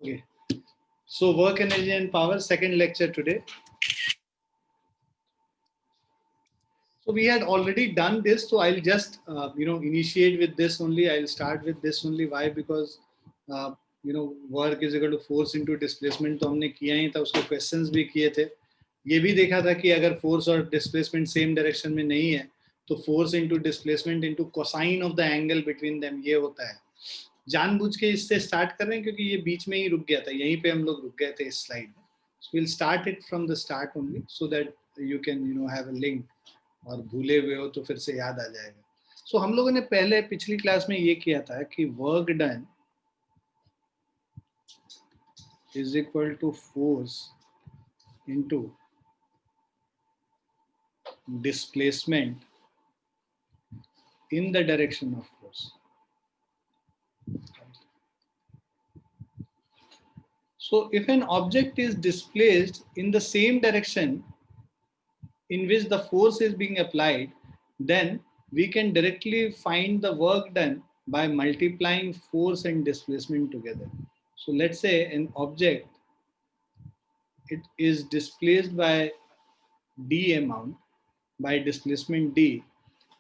Okay. So work, energy and power, second lecture today. So we had already done this. So I'll just, initiate with this only. I'll start with this only. Why? Because, work is equal to force into displacement. तो हमने किया ही था, उसके questions भी किए थे. ये भी देखा था कि अगर force और displacement same direction में नहीं है, तो force into displacement into cosine of the angle between them ये होता है. जानबूझ के इससे स्टार्ट कर रहे हैं क्योंकि ये बीच में ही रुक गया था, यहीं पे हम लोग रुक गए थे इस स्लाइड में. So we'll start it from the start only so that you can have a link. और भूले हुए हो तो फिर से याद आ जाएगा. सो हम लोगों ने पहले पिछली क्लास में ये किया था कि work done is equal to force into displacement in the direction of force. So if an object is displaced in the same direction in which the force is being applied, then we can directly find the work done by multiplying force and displacement together. So let's say an object, it is displaced by d amount by displacement d,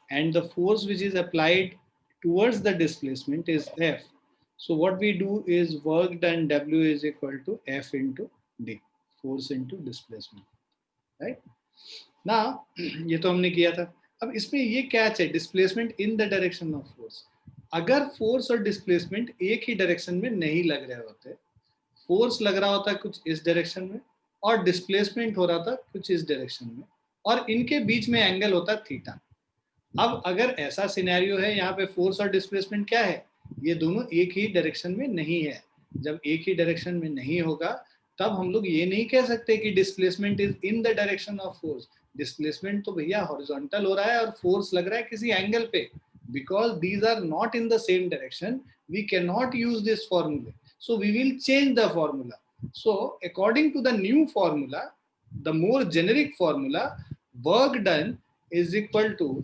and the force which is applied towards the displacement is F. So what we do is work done W is equal to F into D, force into displacement, right? Now ये तो हमने किया था. अब इसमें ये catch है, displacement in the direction of force. अगर फोर्स और डिस्प्लेसमेंट एक ही डायरेक्शन में नहीं लग रहे होते, फोर्स लग रहा होता कुछ इस डायरेक्शन में और डिस्प्लेसमेंट हो रहा था कुछ इस डायरेक्शन में, और इनके बीच में एंगल होता थीटा. अब अगर ऐसा सिनेरियो है, यहाँ पे फोर्स और डिस्प्लेसमेंट क्या है, ये दोनों एक ही डायरेक्शन में नहीं है. जब एक ही डायरेक्शन में नहीं होगा तब हम लोग ये नहीं कह सकते कि displacement is in the direction of force. Displacement तो भैया हॉरिजॉन्टल हो रहा है और फोर्स लग रहा है किसी एंगल पे. Because these are not in the same direction, we can not use this formula. So we will change the formula. So according to the new formula, the more generic formula, work done is equal to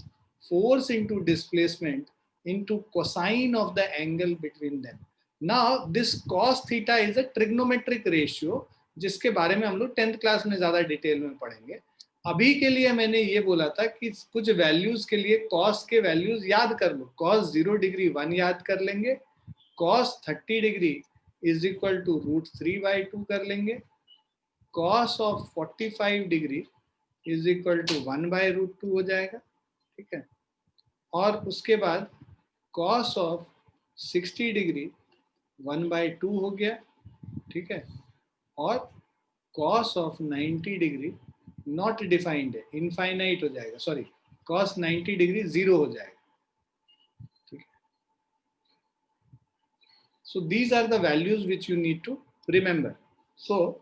force into displacement into cosine of the angle between them. Now this cos theta is a trigonometric ratio, जिसके बारे में हम लोग 10th class में ज्यादा detail में पढ़ेंगे. अभी के लिए मैंने ये बोला था कि कुछ वैल्यूज के लिए cos के वैल्यूज याद कर लो. cos 0 डिग्री 1 याद कर लेंगे, cos 30 degree is equal to root 3 by 2 कर लेंगे, cos of 45 degree is equal to 1 by root 2 हो जाएगा. ठीक है. और उसके बाद cos of 60 डिग्री 1 by 2 हो गया. ठीक है. और cos of 90 degree not defined है, इनफाइनाइट हो जाएगा. सॉरी, cos 90 डिग्री 0 हो जाएगा. So these are the values which you need to remember. So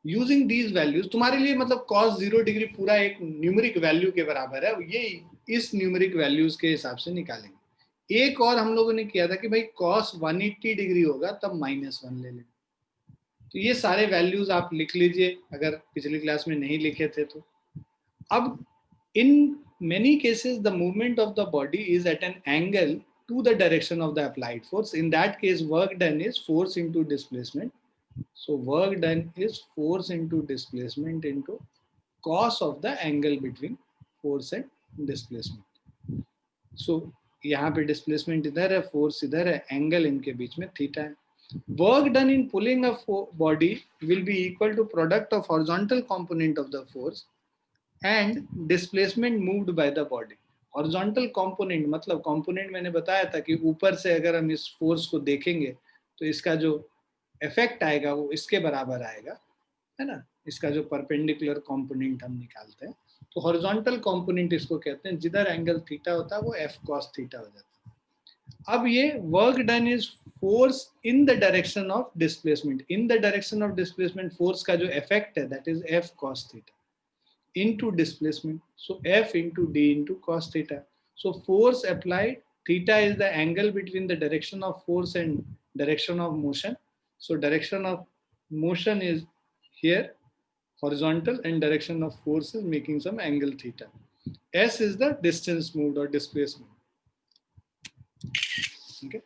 using these values, तुम्हारे लिए मतलब cos 0 डिग्री पूरा एक न्यूमेरिक वैल्यू के बराबर है, ये इस न्यूमेरिक वैल्यूज के हिसाब से निकालेंगे. एक और हम लोगों ने किया था कि भाई cos 180 डिग्री होगा तब -1 ले लेंगे. तो ये सारे वैल्यूज आप लिख लीजिए अगर पिछली क्लास में नहीं लिखे थे तो. अब in many cases the movement of the body is at an angle to the direction of the applied force. In that case, work done is force into displacement. So work done is force into displacement into cos of the angle between force and displacement. So यहाँ पे displacement इधर है, force इधर है, angle इनके बीच में theta है. Work done in pulling a body will be equal to product of horizontal component of the force and displacement moved by the body. Horizontal component मतलब कंपोनेंट मैंने बताया था कि ऊपर से अगर हम इस फोर्स को देखेंगे तो इसका जो इफेक्ट आएगा वो इसके बराबर आएगा, है ना. इसका जो परपेंडिकुलर कंपोनेंट हम निकालते हैं तो हॉरिजॉन्टल कंपोनेंट इसको कहते हैं. जिधर एंगल थीटा होता है वो एफ कॉस थीटा हो जाता है. अब ये work done is force in the direction of displacement. In the direction of displacement force का जो इफेक्ट है that is F cos theta into displacement. So F into D into cos theta. So force applied, theta is the angle between the direction of force and direction of motion. So direction of motion is here, horizontal, and direction of force is making some angle theta. S is the distance moved or displacement. Okay.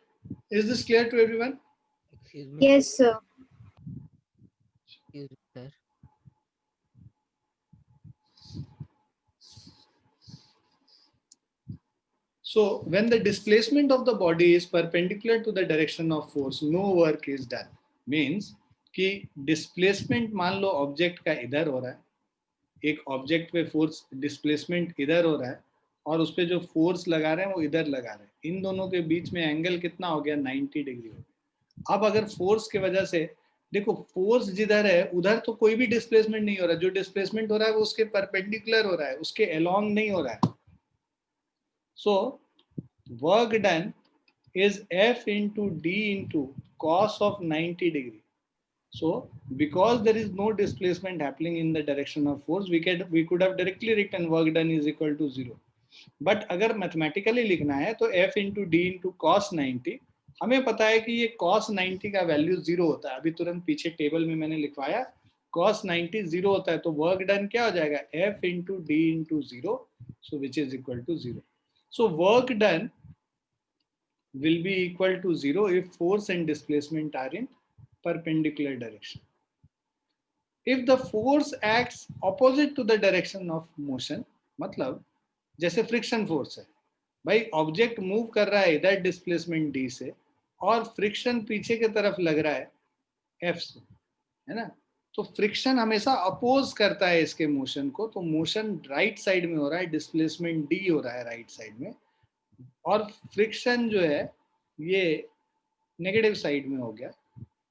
Is this clear to everyone? Excuse me. Yes, sir. Excuse me, sir. So when the displacement of the body is perpendicular to the direction of force, no work is done. Means कि displacement मान लो object का इधर हो रहा है, एक object पे force displacement इधर हो रहा है और उस पर जो फोर्स लगा रहे हैं वो इधर लगा रहे हैं, इन दोनों के बीच में एंगल कितना हो गया, 90 डिग्री हो गया। अब अगर फोर्स की वजह से देखो, फोर्स जिधर है उधर तो कोई भी डिस्प्लेसमेंट नहीं हो रहा है, जो डिस्प्लेसमेंट हो रहा है वो उसके परपेंडिकुलर हो रहा है, उसके अलोंग नहीं हो रहा है। सो work done is F into D into cos of 90 degree. So because there is no displacement happening in the direction of force, we could have directly written work done is equal to 0. But अगर mathematically लिखना है तो F into D into cos 90, हमें पता है कि ये cos 90 का वैल्यू 0 होता है, अभी तुरंत पीछे टेबल में मैंने लिखवाया cos 90 0 होता है, तो वर्क डन क्या हो जाएगा, F into D into 0, so which is equal to 0. So work done will be equal to 0 if force and displacement are in perpendicular direction. If the force acts opposite to the direction of motion, मतलब जैसे friction force है, भाई object move कर रहा है इधर displacement D से और फ्रिक्शन पीछे की तरफ लग रहा है एफ से, है ना, तो फ्रिक्शन हमेशा अपोज करता है इसके मोशन को, तो मोशन राइट साइड में हो रहा है, डिस्प्लेसमेंट डी हो रहा है राइट साइड में, और फ्रिक्शन जो है ये नेगेटिव साइड में हो गया।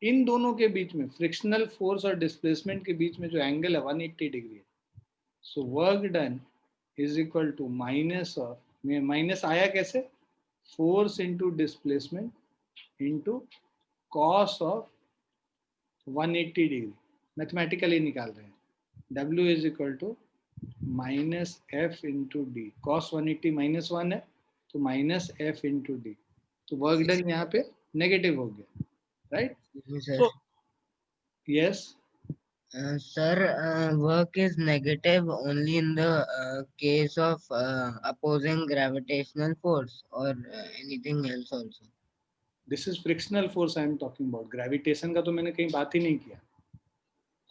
इन दोनों के बीच में फ्रिक्शनल फोर्स और डिस्प्लेसमेंट के बीच में जो एंगल है 180 डिग्री है। So work done is equal to minus of, में माइनस आया कैसे, force into displacement into cos of 180 degree, mathematically निकाल रहे हैं। W is equal to minus F into D, cos 180 minus 1 है तो माइनस एफ इंटू डी, तो work done यहाँ पे नेगेटिव हो गया, right. Excuse me, sir. So yes, Sir, work is negative only in the case of opposing gravitational force or anything else also. This is frictional force I am talking about, gravitation का तो मैंने कहीं बात ही नहीं किया।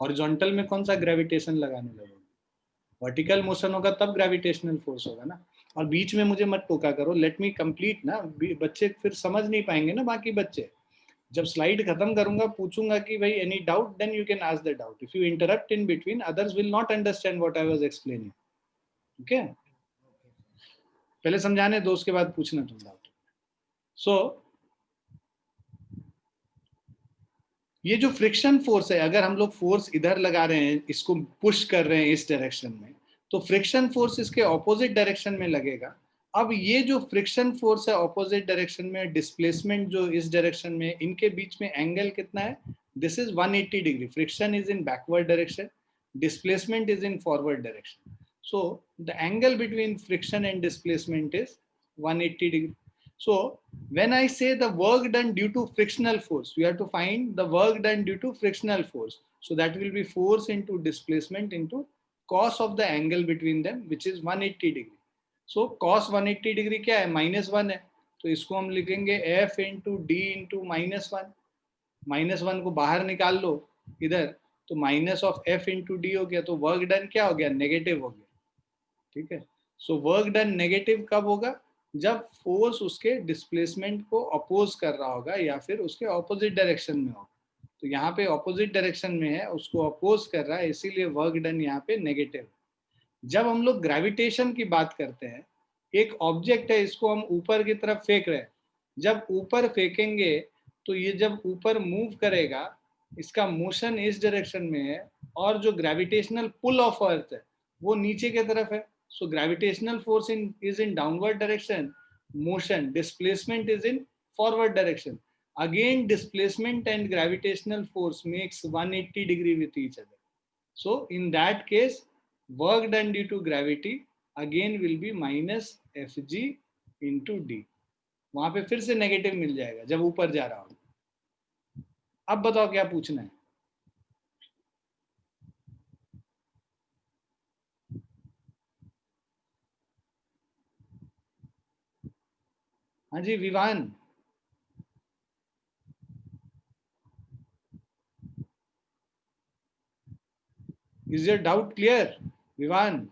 Horizontal में कौन सा ग्रेविटेशन लगाने लगोगे, वर्टिकल मोशन होगा तब ग्रेविटेशनल फोर्स होगा ना। और बीच में मुझे मत टोका करो, लेट मी कंप्लीट ना, बच्चे फिर समझ नहीं पाएंगे ना बाकी बच्चे। जब स्लाइड खत्म करूंगा पूछूंगा कि भाई any doubt, then you can ask the doubt, if you interrupt in between others will not understand what I was explaining, okay. पहले समझाने दो, उसके बाद पूछना तुम डाउट। सो ये जो फ्रिक्शन फोर्स है, अगर हम लोग फोर्स इधर लगा रहे हैं, इसको पुश कर रहे हैं इस डायरेक्शन में, तो फ्रिक्शन फोर्स इसके ऑपोजिट डायरेक्शन में लगेगा। अब ये जो फ्रिक्शन फोर्स है ऑपोजिट डायरेक्शन में, डिस्प्लेसमेंट जो इस डायरेक्शन में, इनके बीच में एंगल कितना है, this is 180 degree. Friction is in backward direction, displacement is in forward direction, so the angle between friction and displacement is 180 degree. So when I say the work done due to frictional force, you have to find the work done due to frictional force, so that will be force into displacement into cos of the angle between them, which is 180 degree. So cos 180 degree क्या है, -1 है, तो इसको हम लिखेंगे f into d into -1, -1 को बाहर निकाल लो इधर, तो minus of f into d हो गया, तो वर्क डन क्या हो गया, नेगेटिव हो गया, ठीक है। सो वर्क डन नेगेटिव कब होगा, जब फोर्स उसके डिस्प्लेसमेंट को अपोज कर रहा होगा या फिर उसके ऑपोजिट डायरेक्शन में होगा। तो यहाँ पे ऑपोजिट डायरेक्शन में है, उसको अपोज कर रहा है, इसीलिए वर्क डन यहाँ पे नेगेटिव। जब हम लोग ग्रेविटेशन की बात करते हैं, एक ऑब्जेक्ट है, इसको हम ऊपर की तरफ फेंक रहे हैं, जब ऊपर फेंकेंगे तो ये जब ऊपर मूव करेगा, इसका मोशन इस डायरेक्शन में है, और जो ग्रेविटेशनल पुल ऑफ अर्थ है वो नीचे की तरफ है। So gravitational force is in downward direction, motion displacement is in forward direction. Again displacement and gravitational force makes 180 degree with each other. So in that case, work done due to gravity again will be minus Fg into d. वहां पे फिर से negative मिल जाएगा जब ऊपर जा रहा हो। अब बताओ क्या पूछना है। हाँ जी Vivaan, Is your doubt clear, Vivan?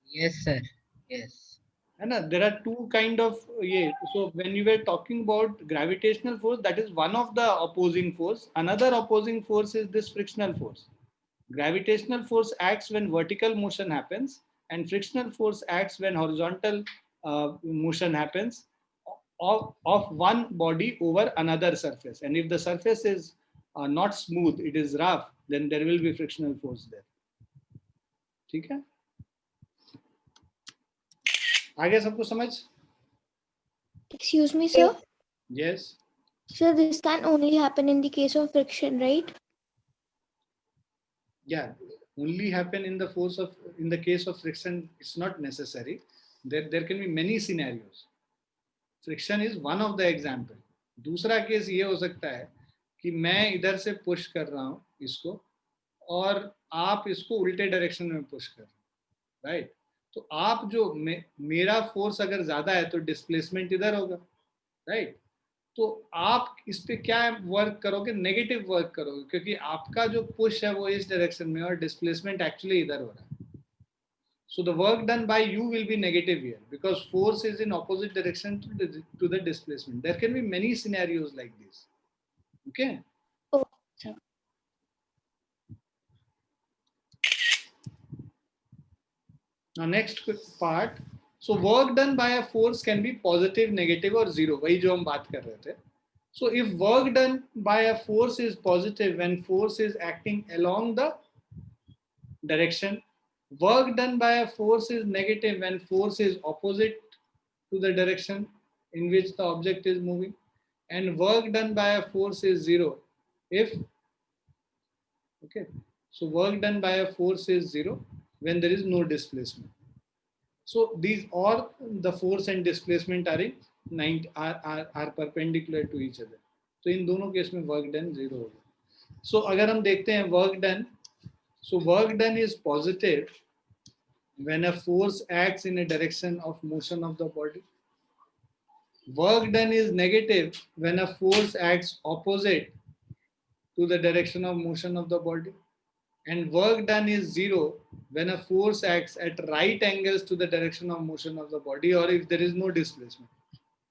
Yes, sir. Yes. And there are two kind of yeah. So when you were talking about gravitational force, that is one of the opposing force. Another opposing force is this frictional force. Gravitational force acts when vertical motion happens, and frictional force acts when horizontal motion happens of one body over another surface. And if the surface is not smooth, it is rough, then there will be frictional force there. ठीक है? आगे सबको समझ? Excuse me, sir. Yes. So this can only happen in the case of friction, right? Yeah, only happen in the case of friction. It's not necessary. There can be many scenarios. Friction is one of the example. दूसरा case ये हो सकता है कि मैं इधर से push कर रहा हूँ इसको और आप इसको उल्टे डायरेक्शन में पुश कर रहे हो, राइट? तो आप जो मेरा फोर्स अगर ज्यादा है तो डिस्प्लेसमेंट इधर होगा, राइट? तो आप इस पे क्या वर्क करोगे? नेगेटिव वर्क करोगे, क्योंकि आपका जो पुश है वो इस डायरेक्शन में और डिस्प्लेसमेंट एक्चुअली इधर हो रहा है. So the work done by you will be negative here because force is in opposite direction to the displacement. There can be many scenarios like this. Okay. Oh, sir. Now next part. So work done by a force can be positive, negative or zero. वही जो हम बात कर रहे थे. So if work done by a force is positive when force is acting along the direction, work done by a force is negative when force is opposite to the direction in which the object is moving, and work done by a force is zero if, okay, so work done by a force is zero when there is no displacement. So these or the force and displacement are in 90 are perpendicular to each other. तो इन दोनों case में work done zero होगा. सो अगर हम देखते हैं work done, so work done is positive when a force acts in a direction of motion of the body. Work done is negative when a force acts opposite to the direction of motion of the body. And work done is zero when a force acts at right angles to the direction of motion of the body or if there is no displacement.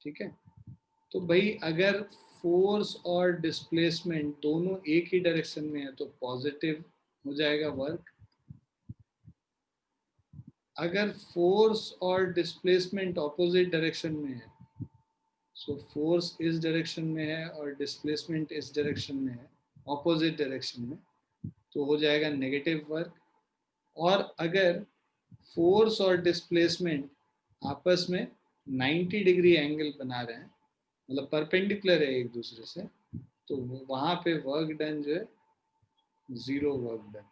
ठीक है? तो भाई अगर force और displacement दोनों एक ही direction में है तो पॉजिटिव हो जाएगा वर्क. अगर फोर्स और डिस्प्लेसमेंट ऑपोजिट डायरेक्शन में है, सो फोर्स इस डायरेक्शन में है और डिस्प्लेसमेंट इस डायरेक्शन में है, ऑपोजिट डायरेक्शन में, तो हो जाएगा नेगेटिव वर्क. और अगर फोर्स और डिस्प्लेसमेंट आपस में 90 डिग्री एंगल बना रहे हैं, मतलब परपेंडिकुलर है एक दूसरे से, तो वहां पे वर्क डन जो है जीरो वर्क डन.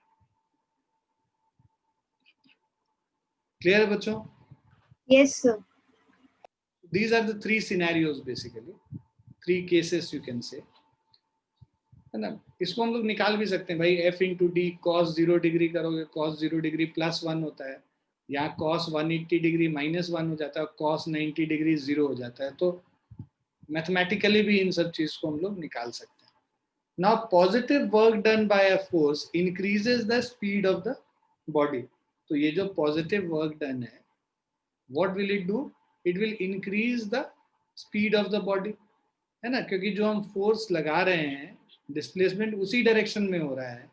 क्लियर है बच्चों? Yes, sir. These are the three scenarios basically, three cases you can say, है ना? इसको हम लोग निकाल भी सकते हैं भाई. f into D cos 0 degree करोगे, कॉस 0 डिग्री प्लस 1 होता है, यहाँ कॉस 180 डिग्री माइनस 1 हो जाता है, कॉस 90 डिग्री 0 हो जाता है. तो मैथमेटिकली भी इन सब चीज को हम लोग निकाल सकते हैं. Now positive work done by a force increases the speed of the body. तो ये जो पॉजिटिव वर्क डन है, what will it do? It will increase the speed of the body, है ना? क्योंकि जो हम फोर्स लगा रहे हैं, डिस्प्लेसमेंट उसी डायरेक्शन में हो रहा है,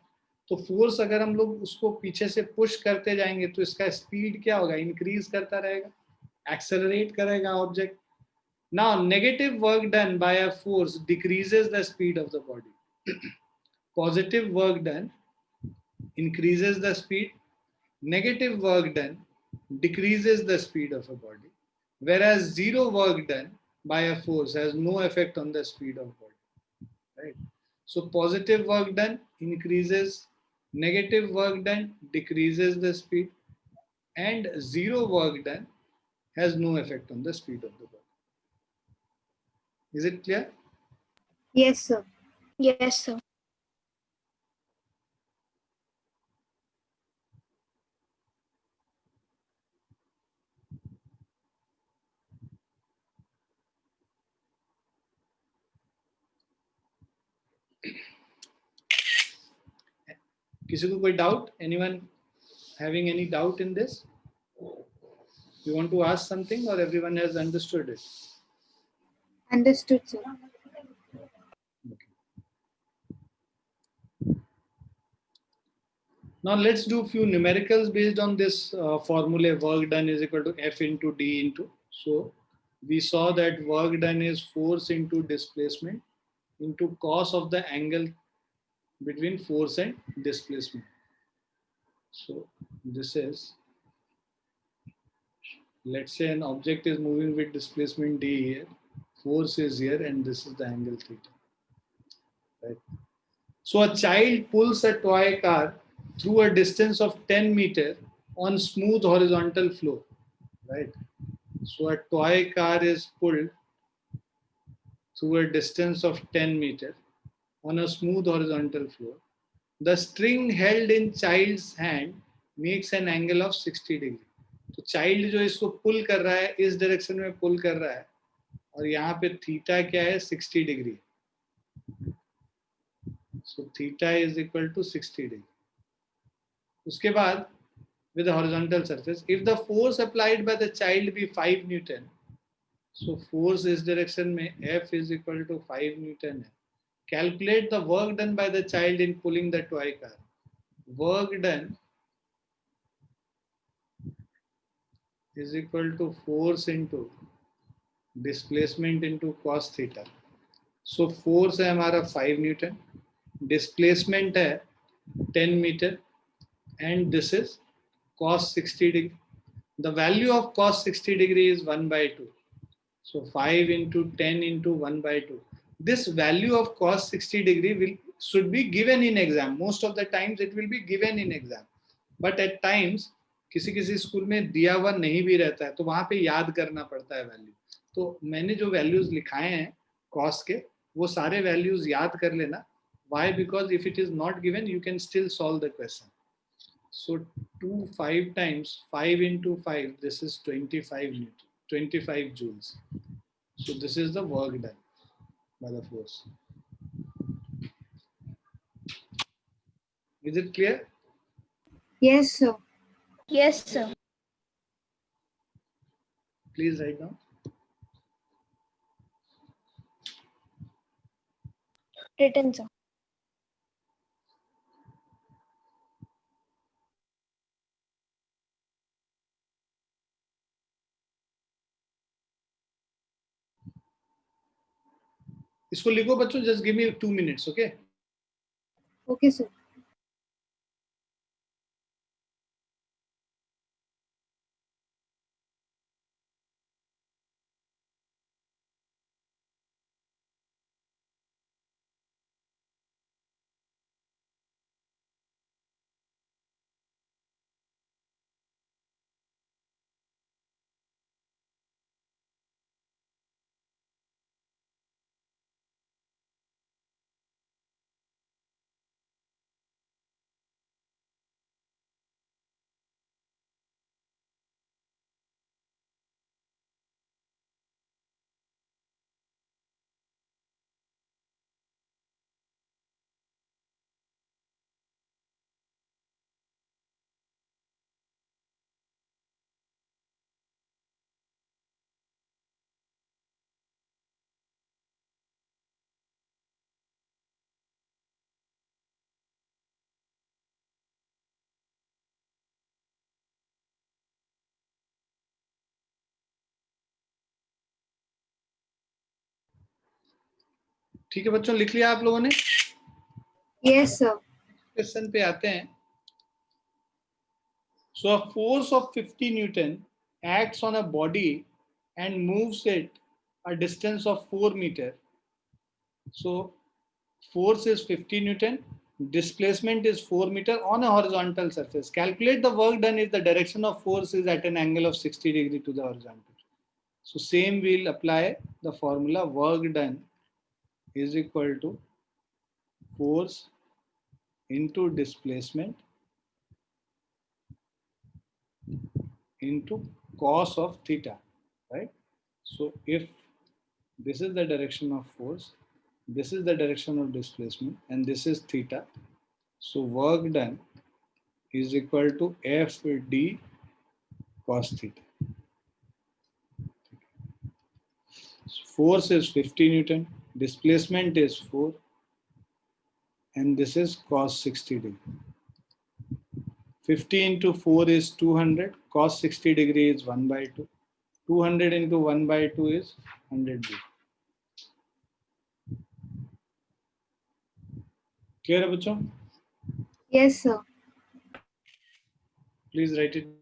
तो फोर्स अगर हम लोग उसको पीछे से पुश करते जाएंगे तो इसका स्पीड क्या होगा? इंक्रीज करता रहेगा, एक्सेलरेट करेगा object. Now, negative work done by a force decreases the speed of the body. Positive work done increases the speed. Negative work done decreases the speed of a body. Whereas zero work done by a force has no effect on the speed of body. Right? So positive work done increases, negative work done decreases the speed, and zero work done has no effect on the speed of the body. Is it clear? Yes, sir. Yes, sir. किसी को कोई doubt? Anyone having any doubt in this? You want to ask something or everyone has understood it? Understood, sir. Okay. Now let's do few numericals based on this formula. Work done is equal to F into D into. So we saw that work done is force into displacement into cos of the angle between force and displacement. So this is, let's say an object is moving with displacement D here, force is here, and this is the angle theta. Right. So a child pulls a toy car through a distance of 10 meters on smooth horizontal floor. Right. So a toy car is pulled through a distance of 10 meters on a smooth horizontal floor. The string held in child's hand makes an angle of 60 degree. तो child जो इसको पुल कर रहा है इस direction में पुल कर रहा है और यहाँ पे थीटा क्या है 60 degree. So theta is equal to 60 degree. उसके बाद with a horizontal surface, if the force applied by the child be 5 Newton, so force इस डायरेक्शन में F is equal to 5 Newton है. Calculate the work done by the child in pulling the toy car. Work done is equal to force into displacement into cos theta. So force है हमारा 5 Newton, displacement है 10 meter, and this is cos 60 degree. The value of cos 60 degree is 1 by 2. So 5 into 10 into 1 by 2. This value of cos 60 degree should be given in exam. Most of the times it will be given in exam. But at times किसी किसी school में दिया हुआ नहीं भी रहता है तो वहां पे याद करना पड़ता है वैल्यू. तो मैंने जो वैल्यूज लिखाए हैं कॉस के वो सारे वैल्यूज याद कर लेना. Why? Because if it is not given, you can still solve the question. So 2 5 times 5 into 5, this is 25 Newton, 25 joules. So this is the work done by the force. Is it clear? Yes, sir. Yes, sir. Please write down. Written, sir. इसको लिखो बच्चों. Just give me 2 minutes, okay? Okay, sir. ठीक है बच्चों, लिख लिया आप लोगों ने? Yes, sir. क्वेश्चन पे आते हैं. So a force of 50 Newton acts on a body and moves it a distance of 4 meter. So force is 50 Newton, displacement is 4 meter on a horizontal surface. Calculate the work done if the direction of force is at an angle of 60 degree to the horizontal. So same we'll apply the formula. Work done is equal to force into displacement into cos of theta, right? So if this is the direction of force, this is the direction of displacement, and this is theta, So work done is equal to FD cos theta. So force is 50 Newton, displacement is 4, and this is cos 60 degree. 50 into 4 is 200, cos 60 degree is 1 by 2. 200 into 1 by 2 is 100 degree. Clear है बच्चों? Yes, sir. Please write it.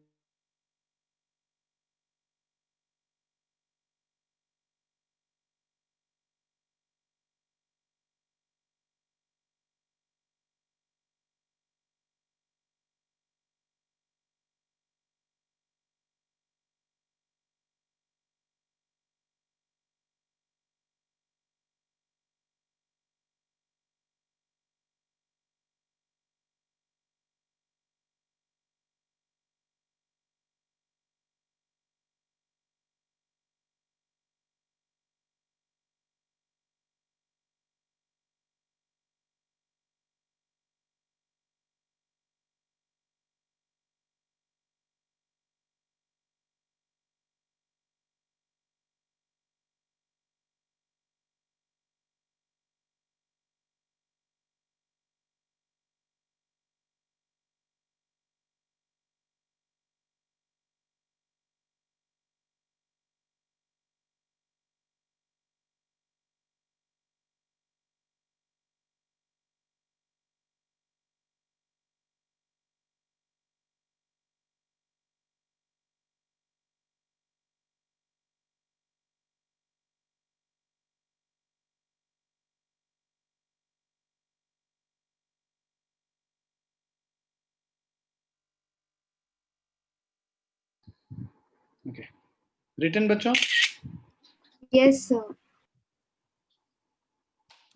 Okay. Written बच्चों? Yes, sir.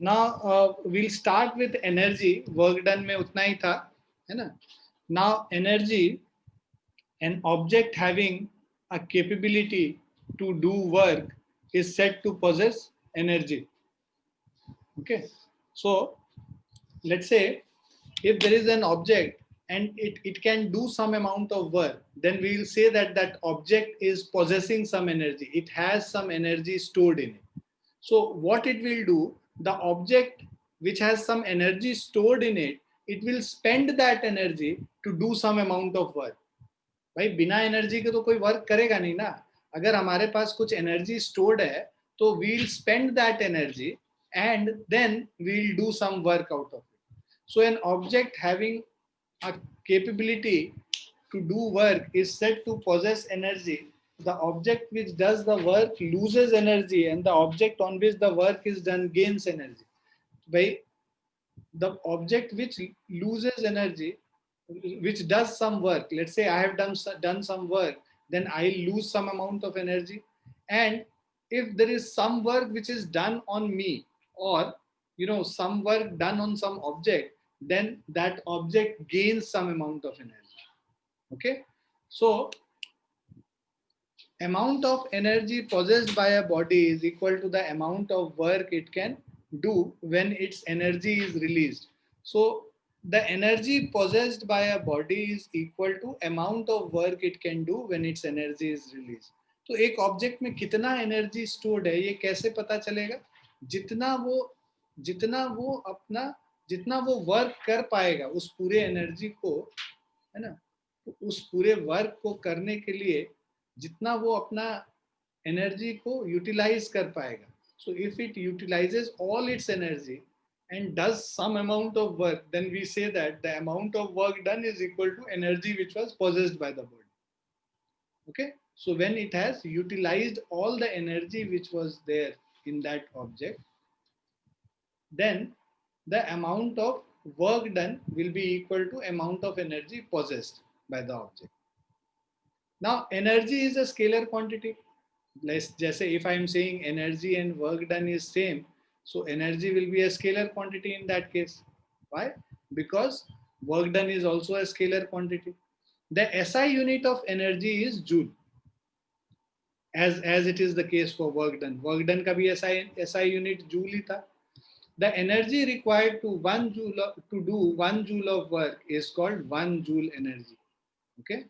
Now we'll start with energy. Work done में उतना ही था, है ना? Now energy, an object having a capability to do work is said to possess energy. Okay. So let's say if there is an object and it can do some amount of work, then we will say that that object is possessing some energy. It has some energy stored in it. So what it will do, the object which has some energy stored in it, it will spend that energy to do some amount of work. भाई बिना energy के तो कोई work करेगा नहीं ना. अगर हमारे पास कुछ एनर्जी स्टोर्ड है तो we'll spend that energy and then we'll do some work out of it. So an object having a capability to do work is said to possess energy. The object which does the work loses energy and the object on which the work is done gains energy. By the object which loses energy, which does some work, let's say I have done some work, then I lose some amount of energy. And if there is some work which is done on me, or some work done on some object, then that object gains some amount of energy. Okay, so amount of energy possessed by a body is equal to the amount of work it can do when its energy is released. So the energy possessed by a body is equal to amount of work it can do when its energy is released. तो एक object में कितना energy stored है ये कैसे पता चलेगा? जितना वो वर्क कर पाएगा उस पूरे एनर्जी को, है ना, तो उस पूरे वर्क को करने के लिए जितना वो अपना एनर्जी को यूटिलाइज कर पाएगा. So if it utilizes all its energy and does some amount of work, then we say that the amount of work done is equal to energy which was possessed by the body. Okay, so when it has utilized all the energy which was there in that object, then the amount of work done will be equal to amount of energy possessed by the object. Now energy is a scalar quantity. Just if I am saying energy and work done is same, so energy will be a scalar quantity in that case. Why? Because work done is also a scalar quantity. The SI unit of energy is joule, as it is the case for work done. Work done का भी SI unit joule ही था. The energy required to do 1 joule of work is called 1 joule energy. Okay,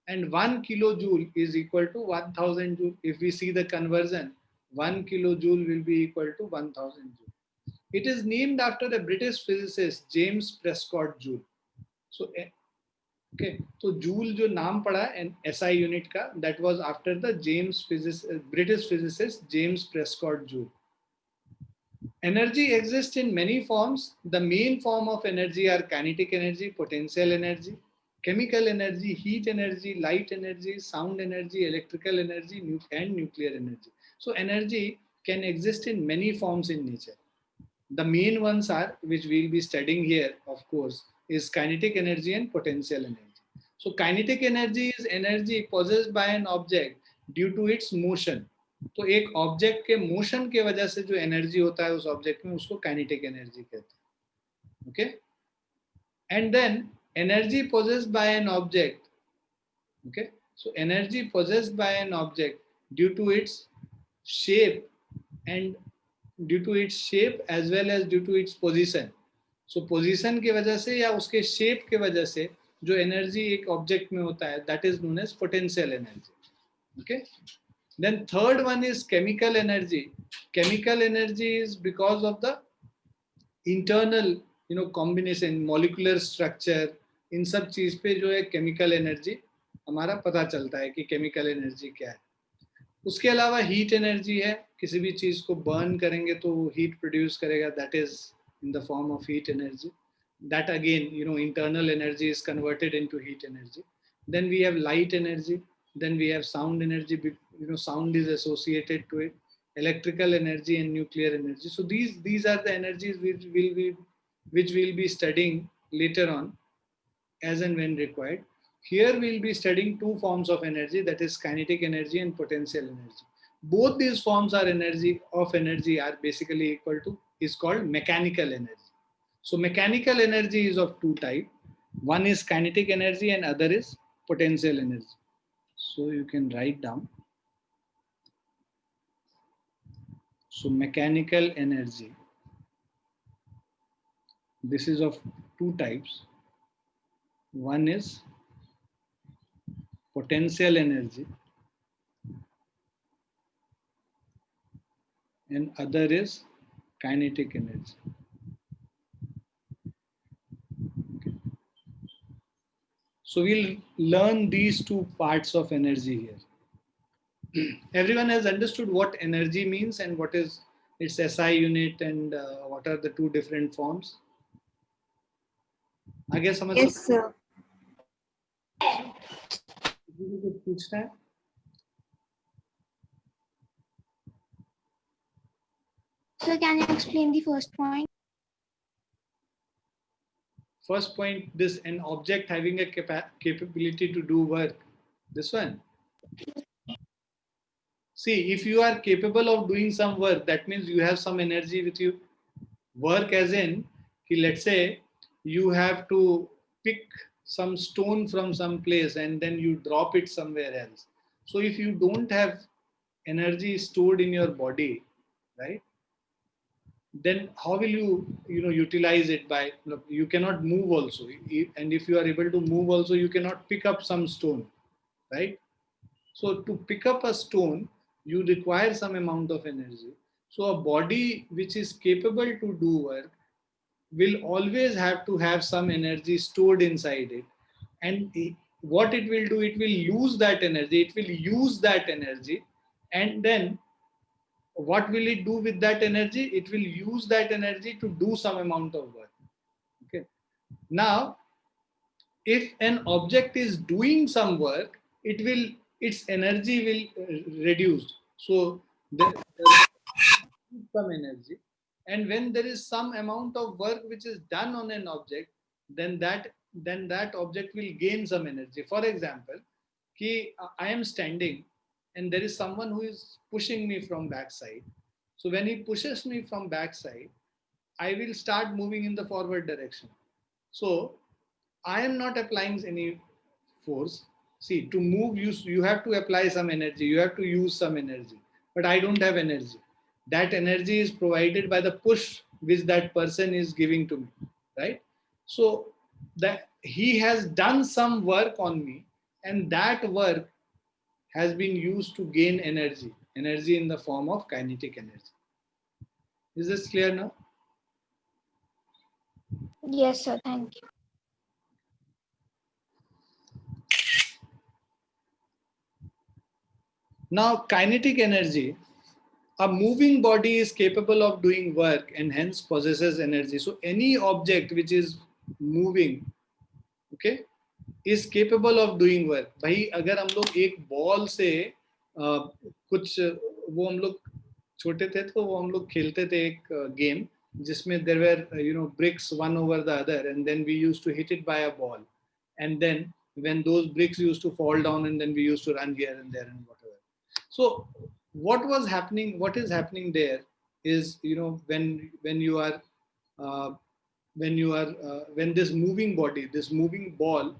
and 1 kilojoule is equal to 1000 joule. If we see the conversion, 1 kilojoule will be equal to 1000 joule. It is named after the British physicist James Prescott Joule. So okay, so Joule जो नाम पड़ा SI unit का, that was after the British physicist James Prescott Joule. Energy exists in many forms. The main form of energy are kinetic energy, potential energy, chemical energy, heat energy, light energy, sound energy, electrical energy, and nuclear energy. So energy can exist in many forms in nature. The main ones are, which we'll be studying here, of course, is kinetic energy and potential energy. So kinetic energy is energy possessed by an object due to its motion. तो एक object के motion के वजह से जो energy होता है उस ऑब्जेक्ट में, उसको काइनेटिक एनर्जी कहते हैं. Okay, and then energy possessed by an object. Okay, so energy possessed by an object due to its shape and due to its shape as well as due to its position. So position की वजह से या उसके shape के वजह से जो energy एक ऑब्जेक्ट में होता है, that is known as potential energy. Okay, then third one is chemical energy. Chemical energy is because of the internal combination, molecular structure, इन सब चीज पे जो है chemical energy हमारा पता चलता है कि chemical energy क्या है. उसके अलावा हीट एनर्जी है, किसी भी चीज को बर्न करेंगे तो हीट प्रोड्यूस करेगा, that is in the form of heat energy. That again internal energy is converted into heat energy. Then we have light energy, then we have sound energy, sound is associated to it, electrical energy and nuclear energy. So these are the energies which we'll be studying later on as and when required. Here we'll be studying two forms of energy, that is kinetic energy and potential energy. Both these forms are energy are basically is called mechanical energy. So mechanical energy is of two types. One is kinetic energy and other is potential energy. So you can write down. So mechanical energy, this is of two types. One is potential energy and other is kinetic energy. Okay. So we'll learn these two parts of energy here. Everyone has understood what energy means and what is its SI unit and what are the two different forms? आगे समझ Yes, sir. कुछ पूछना है? So can you explain the first point? First point, this an object having a capability to do work. This one. See, if you are capable of doing some work, that means you have some energy with you. Work as in, let's say you have to pick some stone from some place and then you drop it somewhere else. So if you don't have energy stored in your body, right, then how will you utilize it? By, you cannot move also, and if you are able to move also, you cannot pick up some stone, right? So to pick up a stone, you require some amount of energy. So a body which is capable to do work will always have to have some energy stored inside it. And what it will do, it will lose that energy, it will use that energy. And then what will it do with that energy? It will use that energy to do some amount of work. Okay. Now, if an object is doing some work, its energy will reduce. So there is some energy, and when there is some amount of work which is done on an object, then that object will gain some energy. For example, I am standing and there is someone who is pushing me from backside. So when he pushes me from backside, I will start moving in the forward direction. So I am not applying any force. See, to move, you have to apply some energy, you have to use some energy, but I don't have energy. That energy is provided by the push which that person is giving to me, right? So that he has done some work on me, and that work has been used to gain energy in the form of kinetic energy. Is this clear now? Yes, sir. Thank you. Now, kinetic energy, a moving body is capable of doing work and hence possesses energy. So any object which is moving, okay, is capable of doing work. भाई अगर हम लोग एक ball से कुछ वो हम लोग छोटे थे तो वो हम लोग खेलते थे एक गेम जिसमें there were bricks one over the other, and then we used to hit it by a ball, and then when those bricks used to fall down, and then we used to run here and there and whatever. So what is happening there is, when you are when this moving body, this moving ball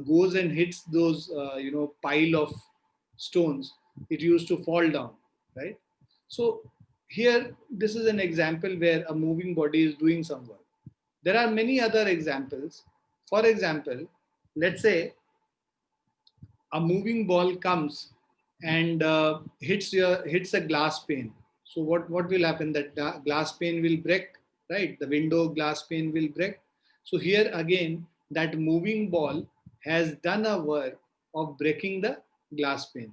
goes and hits those pile of stones, it used to fall down, right? So here this is an example where a moving body is doing some work. There are many other examples. For example, let's say a moving ball comes and hits a glass pane. So what will happen? That glass pane will break, right? The window glass pane will break. So here again, that moving ball has done a work of breaking the glass pane,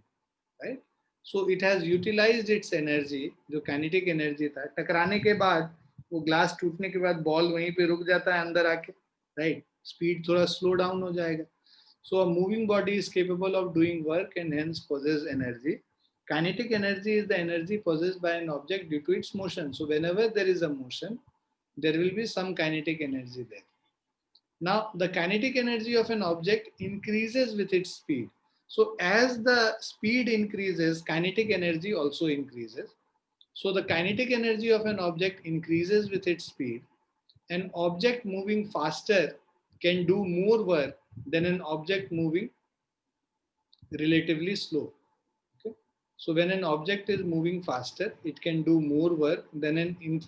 right? So it has utilized its energy, जो kinetic energy था, टकराने के बाद वो glass टूटने के बाद ball वहीं पे रुक जाता है अंदर आके, right? स्पीड थोड़ा स्लो डाउन हो जाएगा. So a moving body is capable of doing work and hence possess energy. Kinetic energy is the energy possessed by an object due to its motion. So whenever there is a motion, there will be some kinetic energy there. Now the kinetic energy of an object increases with its speed. So as the speed increases, kinetic energy also increases. So the kinetic energy of an object increases with its speed. An object moving faster can do more work than an object moving relatively slow. Okay? So when an object is moving faster, it can do more work than an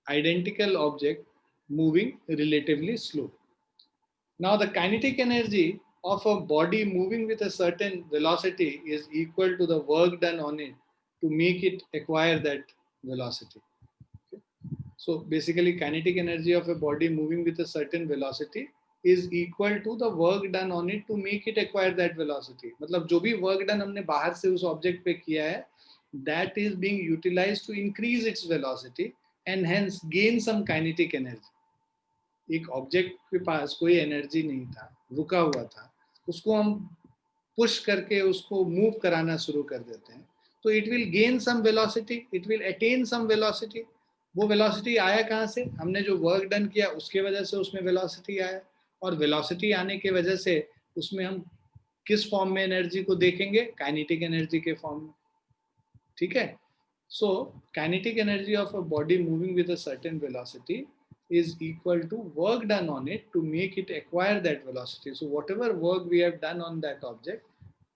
identical object moving relatively slow. Now the kinetic energy of a body moving with a certain velocity is equal to the work done on it to make it acquire that velocity. Okay? So basically kinetic energy of a body moving with a certain velocity is equal to the work done on it to make it acquire that velocity. मतलब जो भी work done हमने बाहर से उस object पे किया है, that is being utilized to increase its velocity and hence gain some kinetic energy. एक ऑब्जेक्ट के पास कोई एनर्जी नहीं था, रुका हुआ था, उसको हम पुश करके उसको मूव कराना शुरू कर देते हैं, तो it will gain some velocity, it will attain some velocity. वो वेलोसिटी आया कहाँ से? हमने जो वर्क डन किया उसके वजह से उसमें वेलोसिटी आया, और वेलोसिटी आने के वजह से उसमें हम किस फॉर्म में एनर्जी को देखेंगे? काइनेटिक एनर्जी के फॉर्म में. ठीक है? So kinetic energy of a body moving with a certain velocity is equal to work done on it to make it acquire that velocity. So whatever work we have done on that object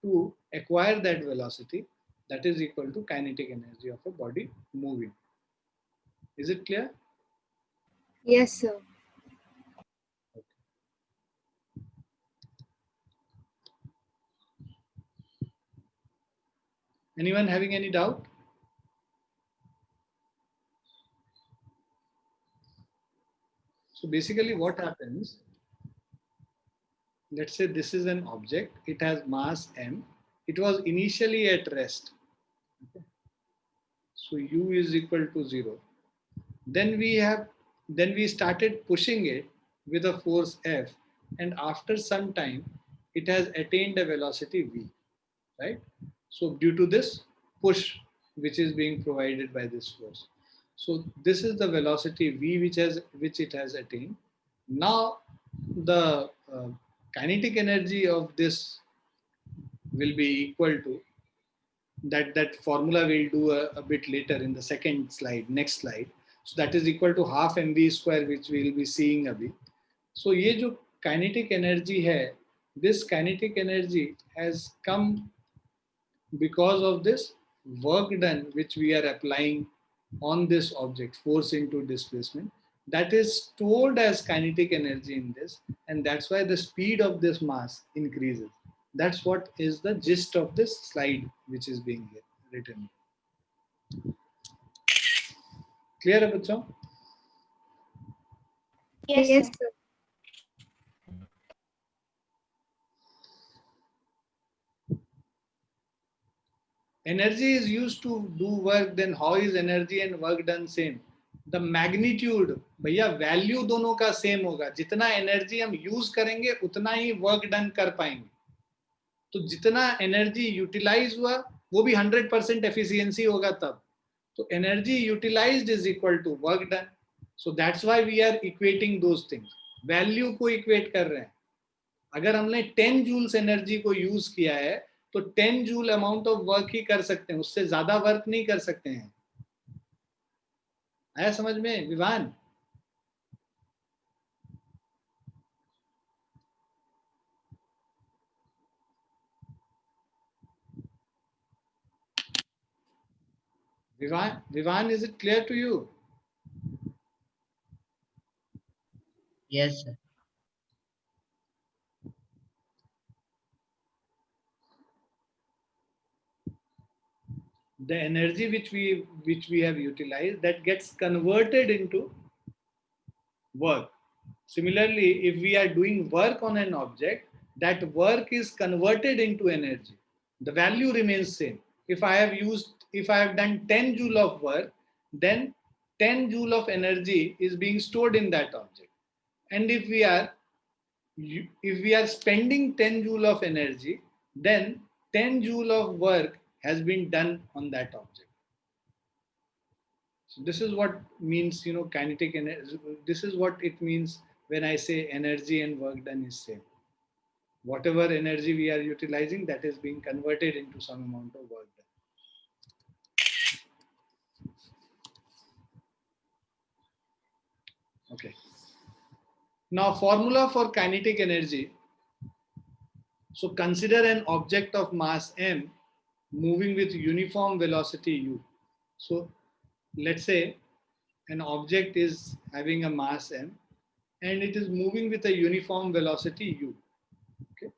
to acquire that velocity, that is equal to kinetic energy of a body moving. Is it clear? Yes, sir. Anyone having any doubt? So basically what happens, let's say this is an object, it has mass m, it was initially at rest. Okay. So u is equal to 0. Then we started pushing it with a force F, and after some time it has attained a velocity v, right? So due to this push which is being provided by this force. So this is the velocity v which it has attained. Now the kinetic energy of this will be equal to that formula we'll do a bit later in the second slide, next slide. So that is equal to half mv square, which we will be seeing abhi. So ये जो kinetic energy है, this kinetic energy has come because of this work done which we are applying on this object, force into displacement, that is stored as kinetic energy in this, and that's why the speed of this mass increases. That's what is the gist of this slide which is being written. Clear है बच्चों? Yes, Yes, sir. sir. Energy is used to do work, then how is energy and work done same? The magnitude, भैया value दोनों का same होगा. जितना energy हम use करेंगे उतना ही वर्क डन कर पाएंगे. तो जितना एनर्जी यूटिलाइज हुआ वो भी 100% एफिशिएंसी होगा तब. तो energy utilized is equal to work done. So that's why we are equating those things. Value को इक्वेट कर रहे हैं. अगर हमने 10 जूल्स एनर्जी को यूज किया है तो 10 जूल अमाउंट ऑफ वर्क ही कर सकते हैं, उससे ज्यादा वर्क नहीं कर सकते हैं. आया समझ में Vivaan? Vivan, is it clear to you? Yes, sir. The energy which we have utilized, that gets converted into work. Similarly, if we are doing work on an object, that work is converted into energy. The value remains same. If I have done 10 joule of work, then 10 joule of energy is being stored in that object. And if we are spending 10 joule of energy, then 10 joule of work has been done on that object. So this is what means, kinetic energy. This is what it means when I say energy and work done is same. Whatever energy we are utilizing, that is being converted into some amount of work done. Okay. Now, formula for kinetic energy. So consider an object of mass m moving with uniform velocity u. So let's say an object is having a mass m and it is moving with a uniform velocity u. Okay.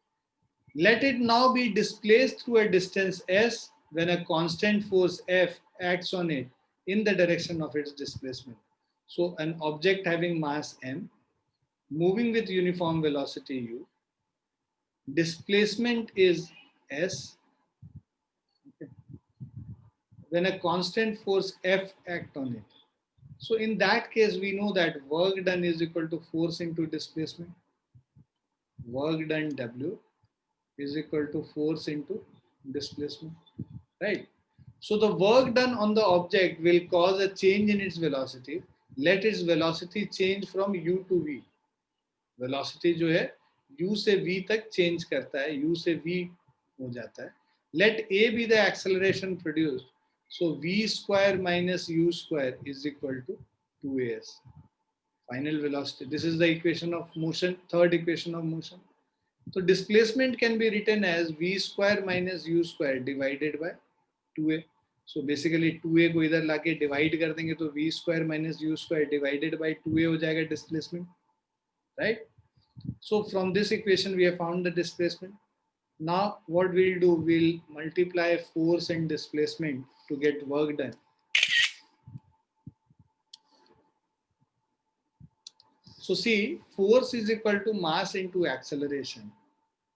Let it now be displaced through a distance s when a constant force F acts on it in the direction of its displacement. So an object having mass m moving with uniform velocity u, displacement is s, okay, when a constant force F act on it. So in that case, we know that work done is equal to force into displacement. Work done W is equal to force into displacement, right? So the work done on the object will cause a change in its velocity. Let its velocity change from u to v. Velocity जो है u से v तक change करता है, u से v हो जाता है. Let a be the acceleration produced. So v square minus u square is equal to 2as. Final velocity. This is the equation of motion, third equation of motion. So displacement can be written as v square minus u square divided by 2a. So basically 2a को इधर लाके divide कर देंगे तो v square minus u square divided by 2a हो जाएगा displacement, right? So from this equation we have found the displacement. Now what we'll do, we'll multiply force and displacement to get work done. So see, force is equal to mass into acceleration.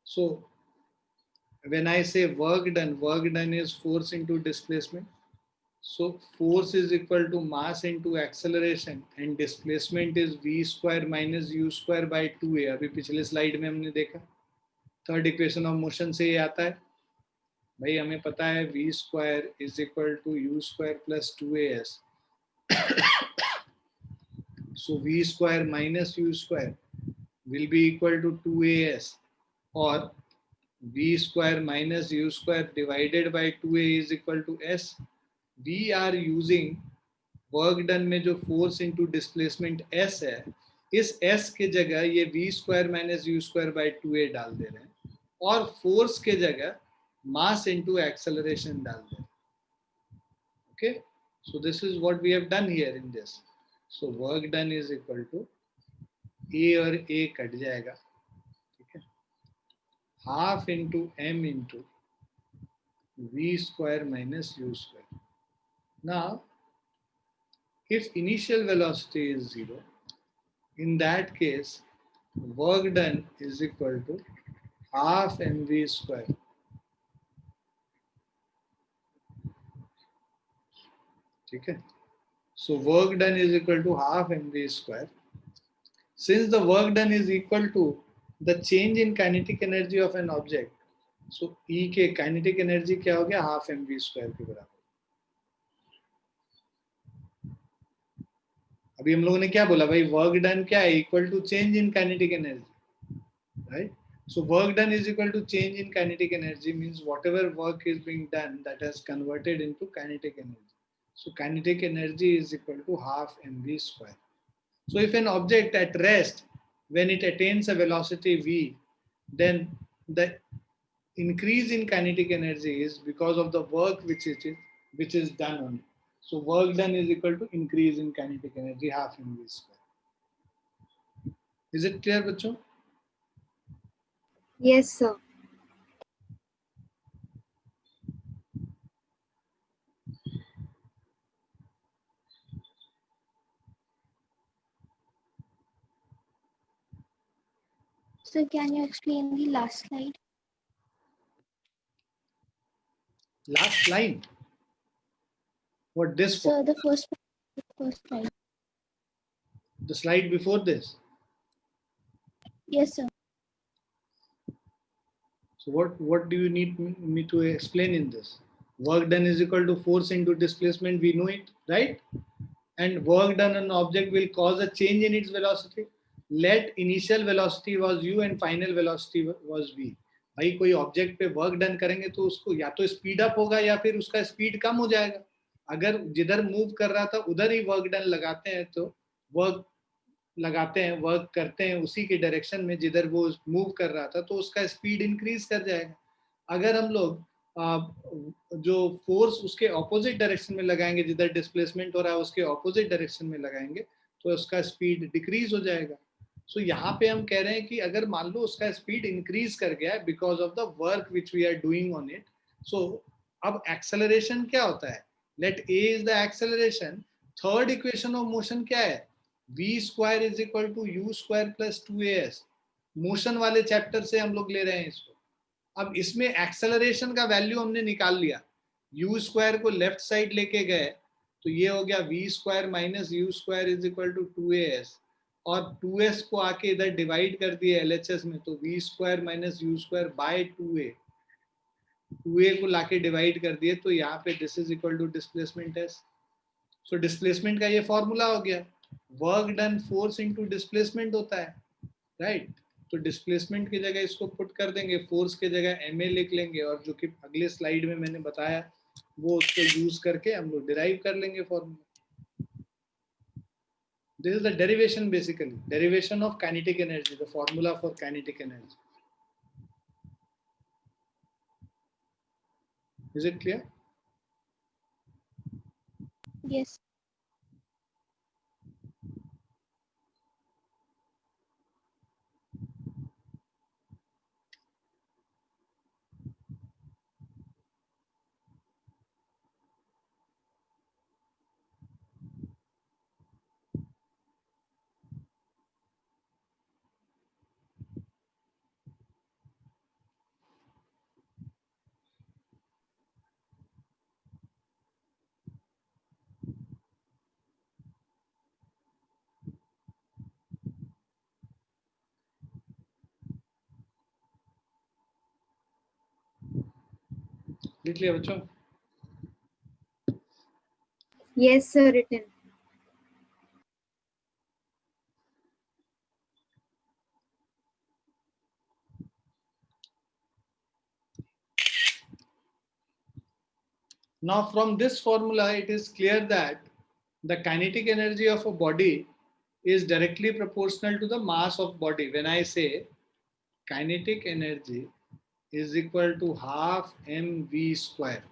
So when I say work done is force into displacement. So force is equal to mass into acceleration and displacement is v square minus u square by 2a. अभी पिछले slide में हमने देखा third equation of motion से ये आता है भाई, हमें पता है v square is equal to u square plus 2as. So v square minus u square will be equal to 2as, or v square minus u square divided by 2a is equal to s. We are using work done में जो force into displacement s है, इस s के जगह ये v square minus u square by 2a डाल दे रहे हैं और फोर्स के जगह मास इंटू एक्सेलरेशन डाल दे रहे हैं. Okay, So this is what we have done here in this. So work done is equal to A और A कट जाएगा, ठीक है, half into m into v square minus u square. Now, if initial velocity is 0, in that case, work done is equal to half mv square. Okay. So work done is equal to half mv square. Since the work done is equal to the change in kinetic energy of an object, so E के kinetic energy क्या हो गया, half mv square के बराबर. अभी हम लोगों ने क्या बोला भाई, वर्क डन क्या है, equal to change in kinetic energy, right. So work done is equal to change in kinetic energy means whatever work is being done that has converted into kinetic energy. So kinetic energy is equal to half mv square. So if an object at rest, when it attains a velocity v, then the increase in kinetic energy is because of the work which is done on it. So work done is equal to increase in kinetic energy half mv square. Is it clear, बच्चों? Yes, sir. So can you explain the last slide? Last line. What this for? So the first slide. The slide before this. Yes, sir. So what do you need me to explain in this? Work done is equal to force into displacement. We know it, right? And work done on an object will cause a change in its velocity. Let initial velocity was u and final velocity was v. भाई कोई object पे work done करेंगे तो उसको या तो speed up होगा या फिर उसका स्पीड कम हो जाएगा. अगर जिधर मूव कर रहा था उधर ही वर्क डन लगाते हैं तो वर्क लगाते हैं, वर्क करते हैं उसी के डायरेक्शन में जिधर वो मूव कर रहा था, तो उसका स्पीड इंक्रीज कर जाएगा. अगर हम लोग जो फोर्स उसके ऑपोजिट डायरेक्शन में लगाएंगे, जिधर डिस्प्लेसमेंट हो रहा है उसके ऑपोजिट डायरेक्शन में लगाएंगे, तो उसका स्पीड डिक्रीज हो जाएगा. सो यहाँ पे हम कह रहे हैं कि अगर मान लो उसका स्पीड इंक्रीज कर गया because of the work which we are doing on it. So अब एक्सेलरेशन क्या होता है, let a is the acceleration. Third equation of motion क्या है, v square is equal to u square plus 2as. Motion वाले chapter से हम लोग ले रहे हैं इसको. अब इसमें एक्सेलरेशन का वैल्यू हमने निकाल लिया, यू स्क्वायर को लेफ्ट साइड लेके गए तो ये हो गया v square minus u square is equal to 2as, और 2s को आके इधर डिवाइड कर दिए LHS में, तो v square minus u square by 2a को लाके डिवाइड कर दिए, तो यहाँ पे this is equal to displacement s. So displacement का ये फॉर्मूला हो गया, work done force into displacement होता है, राइट. तो डिस्प्लेसमेंट की जगह इसको पुट कर देंगे, फोर्स की जगह ma लिख लेंगे, और जो कि अगले स्लाइड में मैंने बताया वो उसको यूज करके हम लोग डिराइव कर लेंगे formula. This is the derivation, basically derivation of kinetic energy, the formula for kinetic energy. Is it clear? Yes. लिख लिया बच्चों? Yes, sir. Written. Now from this formula it is clear that the kinetic energy of a body is directly proportional to the mass of body. When I say kinetic energy is equal to half mv square,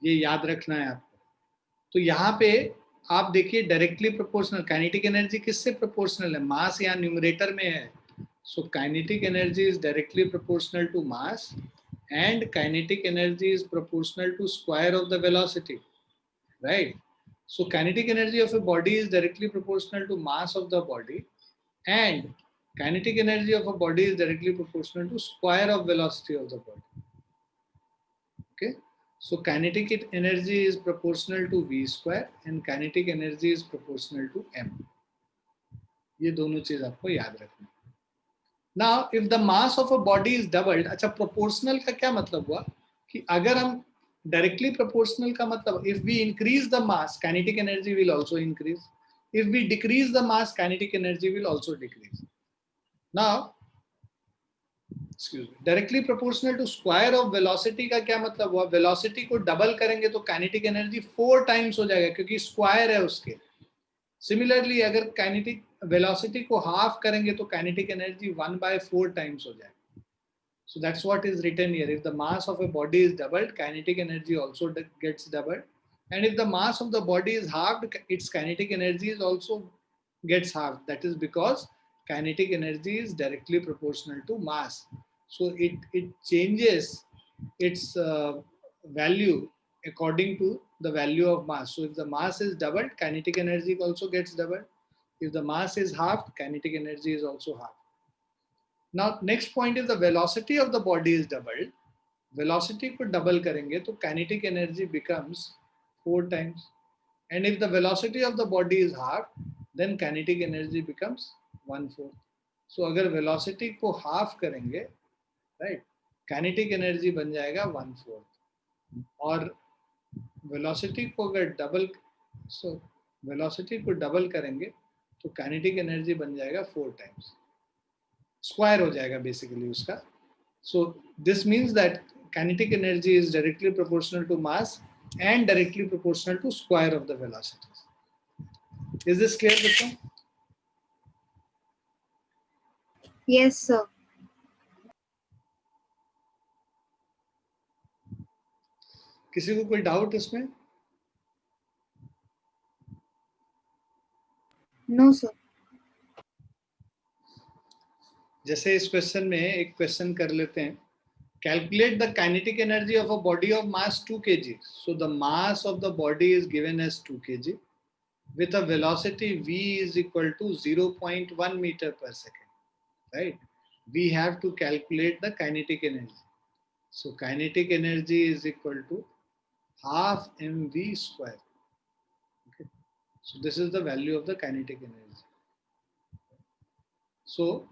ये याद रखना है आपको. तो यहाँ पे आप देखिए डायरेक्टली प्रोपोर्शनल, काइनेटिक एनर्जी किससे प्रोपोर्शनल है? मास यहाँ न्यूमरेटर में है. So kinetic energy is directly proportional to mass and kinetic energy is proportional to square of the velocity, right? So kinetic energy of a body is directly proportional to mass of the body, and kinetic energy of a body is directly proportional to square of velocity of the body. Okay, so kinetic energy is proportional to v square and kinetic energy is proportional to m. ये दोनों चीज आपको याद रखना. Now, if the mass of a body is doubled, अच्छा proportional का क्या मतलब हुआ कि अगर हम directly proportional का मतलब if we increase the mass, kinetic energy will also increase. If we decrease the mass, kinetic energy will also decrease. Now, excuse me, directly proportional to square of velocity का क्या मतलब हुआ? Velocity को double करेंगे तो kinetic energy 4 times हो जाएगा क्योंकि square है उसके. Similarly, अगर kinetic velocity को half करेंगे तो kinetic energy 1/4 times हो जाएगा. So that's what is written here. If the mass of a body is doubled, kinetic energy also gets doubled. And if the mass of the body is halved, its kinetic energy is also gets halved. That is because kinetic energy is directly proportional to mass. So it changes its value according to the value of mass. So if the mass is doubled, kinetic energy also gets doubled. If the mass is halved, kinetic energy is also halved. Now next point is the velocity of the body is doubled. Velocity को double करेंगे तो kinetic energy becomes 4 times. And if the velocity of the body is half, then kinetic energy becomes 1/4. So अगर velocity को half करेंगे, right, kinetic energy बन जाएगा 1/4. और velocity को अगर double, so velocity को double करेंगे तो kinetic energy बन जाएगा 4 times. Square हो जाएगा basically उसका. So this means that kinetic energy is directly proportional to mass and directly proportional to square of the velocities. Is this clear, Vikram? Yes, sir. किसी को कोई डाउट इसमें? No, sir. जैसे इस question में एक क्वेश्चन कर लेते हैं. Calculate the kinetic energy of a body of mass 2 kg. So the mass of the body is given as 2 kg with a velocity v is equal to 0.1 meter per second. Right? We have to calculate the kinetic energy. So kinetic energy is equal to half mv square. Okay. So this is the value of the kinetic energy. So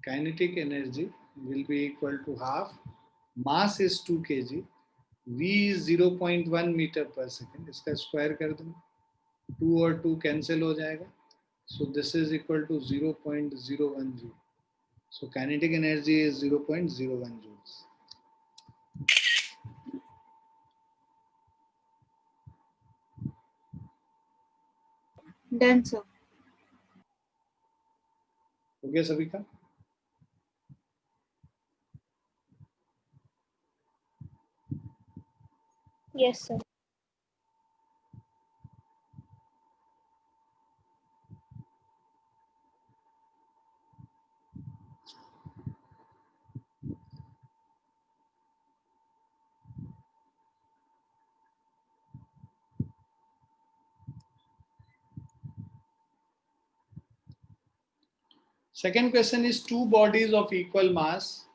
kinetic energy will be equal to half. Mass is 2 kg. V is 0.1 meter per second. इसका square कर दूँ. 2 और 2 cancel हो जाएगा. So this is equal to 0.01 joule. So kinetic energy is 0.01 joules. Done, sir. हो गया सभी का? Yes, sir. Second question is two bodies of equal mass.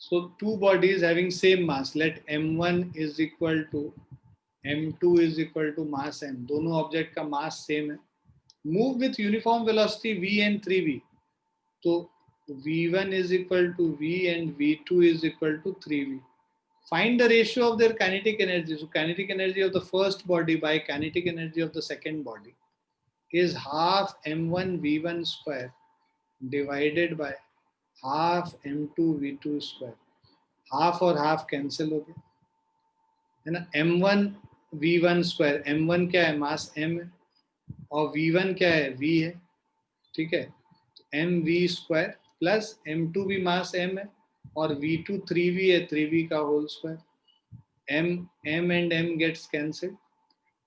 So two bodies having same mass. Let m1 is equal to m2 is equal to mass m. दोनों object का mass same है. Move with uniform velocity v and 3v. तो v1 is equal to v and v2 is equal to 3v. Find the ratio of their kinetic energy. So kinetic energy of the first body by kinetic energy of the second body is half m1 v1 square divided by half m2 v2 square. Half और half cancel हो गया है ना. m1 v1 square, m1 क्या है? मास m है और v1 क्या है? v है. ठीक है. mv स्क्वायर प्लस m2 भी मास m है और v2 3v है, 3v का whole square. m and m gets cancelled.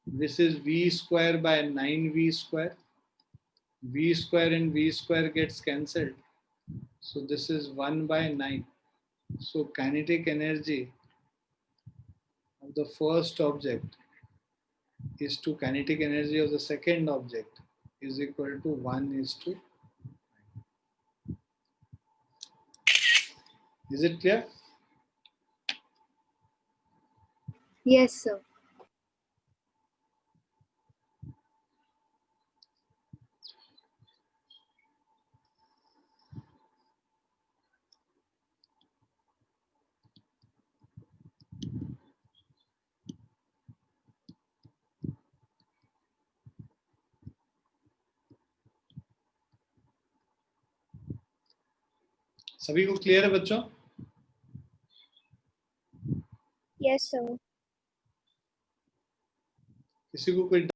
This is v square by 9v square. V square and v square gets cancelled. So this is 1 by 9. So kinetic energy of the first object is to kinetic energy of the second object is equal to 1:9. Is it clear? Yes, sir. सभी को clear है बच्चों? Yes, sir. किसी को कोई